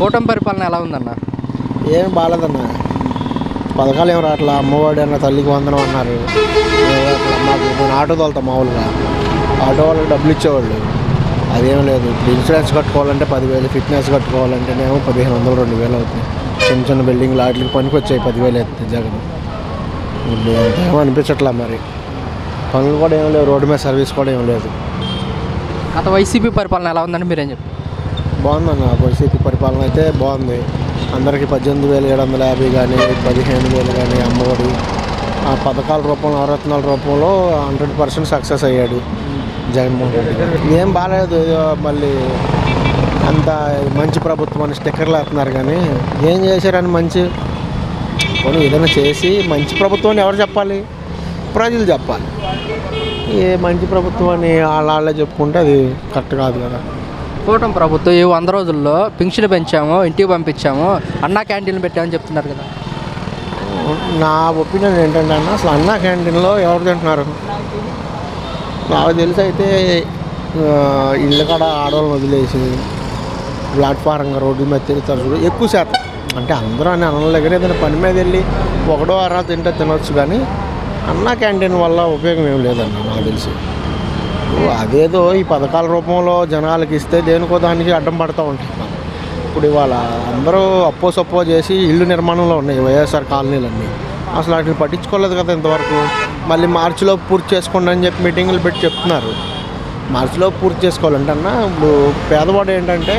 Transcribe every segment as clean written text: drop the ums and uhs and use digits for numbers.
కూటమి పరిపాలన ఎలా ఉందన్న? ఏం బాగాలేదన్న. పథకాలు ఏం రావట్లా. అమ్మఒడి అన్న, తల్లికి వందనం అన్నారు. నేను ఆటో తోలుతాను మామూలుగా. ఆటో వాళ్ళకి డబ్బులు ఇచ్చేవాళ్ళు, అదేం లేదు. ఇప్పుడు ఇన్సూరెన్స్ కట్టుకోవాలంటే 10,000, ఫిట్నెస్ కట్టుకోవాలంటేనేమో 1,500, 2,000 అవుతుంది. చిన్న చిన్న బిల్డింగ్లు వాటికి పనికి వచ్చాయి 10,000 అవుతుంది జగన్. ఇప్పుడు ఏమో అనిపించట్లా. మరి పనులు కూడా ఏం లేవు, రోడ్డు మీద సర్వీస్ కూడా ఏం లేదు. గత వైసీపీ పరిపాలన ఎలా ఉందని మీరేం చెప్పారు? బాగుందన్న. వైసీపీ పరిపాలన అయితే బాగుంది. అందరికీ 18,750 కానీ, 15,000 కానీ అమ్మఒడి ఆ పథకాల రూపంలో, నవరత్నాల రూపంలో 100% సక్సెస్ అయ్యాడు జగన్మోహన్ రెడ్డి. ఏం బాగాలేదు. మళ్ళీ అంత మంచి ప్రభుత్వం అని స్టిక్కర్లు వేస్తున్నారు కానీ ఏం చేశారని మంచి కొన్ని ఏదైనా చేసి మంచి ప్రభుత్వం అని ఎవరు చెప్పాలి? ప్రజలు చెప్పాలి. ఏ మంచి ప్రభుత్వం అని వాళ్ళే చెప్పుకుంటే అది కరెక్ట్ కాదు కదా. కూటమి ప్రభుత్వం ఈ 100 రోజుల్లో పింఛను పెంచాము, ఇంటికి పంపించాము, అన్నా క్యాంటీన్లు పెట్టామని చెప్తున్నారు కదా. నా ఒపీనియన్ ఏంటంటే అన్న, అసలు అన్నా క్యాంటీన్లో ఎవరు తింటున్నారు? నాకు తెలిసి అయితే ఇళ్ళు కూడా ఆడవాళ్ళని వదిలేసి ప్లాట్ఫారంగా రోడ్డు మీద తిరుగుతారు చూడు ఎక్కువ శాతం. అంటే అందరూ అని అన్నం దగ్గర ఏదైనా పని మీద వెళ్ళి ఒకటో అరా తింటే తినొచ్చు, కానీ అన్నా క్యాంటీన్ వల్ల ఉపయోగం ఏం లేదన్న నాకు తెలిసి. అదేదో ఈ పథకాల రూపంలో జనాలకి ఇస్తే దేనికో దానికి అడ్డం పడుతూ ఉంటాయి. ఇప్పుడు ఇవాళ అందరూ అప్పో సప్పో చేసి ఇళ్ళు నిర్మాణంలో ఉన్నాయి వైఎస్ఆర్ కాలనీలన్నీ. అసలు వాటిని పట్టించుకోలేదు కదా ఇంతవరకు. మళ్ళీ మార్చిలో పూర్తి చేసుకోండి అని చెప్పి మీటింగులు పెట్టి చెప్తున్నారు. మార్చిలో పూర్తి చేసుకోవాలంటే అన్న, ఇప్పుడు పేదవాడు ఏంటంటే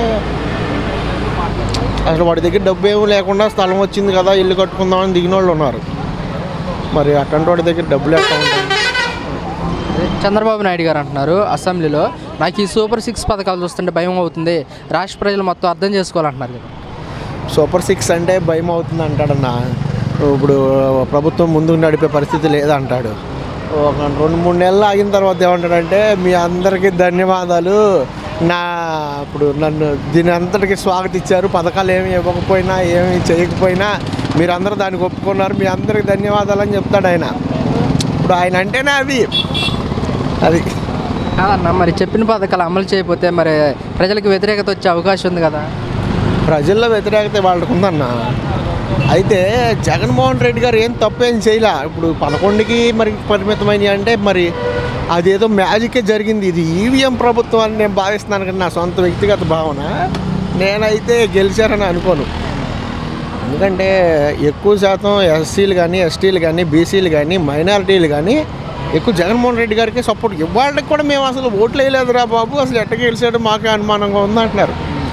అసలు వాడి దగ్గర డబ్బు ఏమీ లేకుండా స్థలం వచ్చింది కదా ఇల్లు కట్టుకుందామని దిగిన వాళ్ళు ఉన్నారు. మరి అటువంటి వాడి దగ్గర డబ్బులు ఎట్లా ఉంటాయి? చంద్రబాబు నాయుడు గారు అంటున్నారు అసెంబ్లీలో, నాకు ఈ సూపర్ 6 పథకాలు చూస్తుంటే భయం అవుతుంది, రాష్ట్ర ప్రజలు మొత్తం అర్థం చేసుకోవాలంటున్నారు కదా. సూపర్ 6 అంటే భయం అవుతుంది అంటాడన్న. ఇప్పుడు ప్రభుత్వం ముందుకు నడిపే పరిస్థితి లేదంటాడు. ఒక 2-3 నెలలు ఆగిన తర్వాత ఏమంటాడంటే, మీ అందరికీ ధన్యవాదాలు, ఇప్పుడు నన్ను దీని అంతటికి స్వాగతించారు, పథకాలు ఏమి ఇవ్వకపోయినా ఏమి చేయకపోయినా మీరందరూ దానికి ఒప్పుకున్నారు, మీ అందరికీ ధన్యవాదాలు అని చెప్తాడు ఆయన. ఇప్పుడు ఆయన అంటేనే అది కాదన్న, మరి చెప్పిన పథకాలు అమలు చేయకపోతే మరి ప్రజలకు వ్యతిరేకత వచ్చే అవకాశం ఉంది కదా. ప్రజల్లో వ్యతిరేకత వాళ్ళకు ఉందన్న. అయితే జగన్మోహన్ రెడ్డి గారు ఏం తప్పేం చేయలే. ఇప్పుడు 11కి మరి పరిమితమైనవి అంటే మరి అదేదో మ్యాజికే జరిగింది. ఇది ఈవీఎం ప్రభుత్వం అని నేను భావిస్తున్నాను, కానీ నా సొంత వ్యక్తిగత భావన. నేనైతే గెలిచారని అనుకోను. ఎందుకంటే ఎక్కువ శాతం ఎస్సీలు కానీ, ఎస్టీలు కానీ, బీసీలు కానీ, మైనారిటీలు కానీ ఎక్కువ జగన్మోహన్ రెడ్డి గారికి సపోర్ట్. ఇవాళకి కూడా మేము అసలు ఓట్లు వేయలేదురా బాబు, అసలు ఎట్టకి గెలిచాడు మాకే అనుమానంగా ఉంది అంటున్నారు.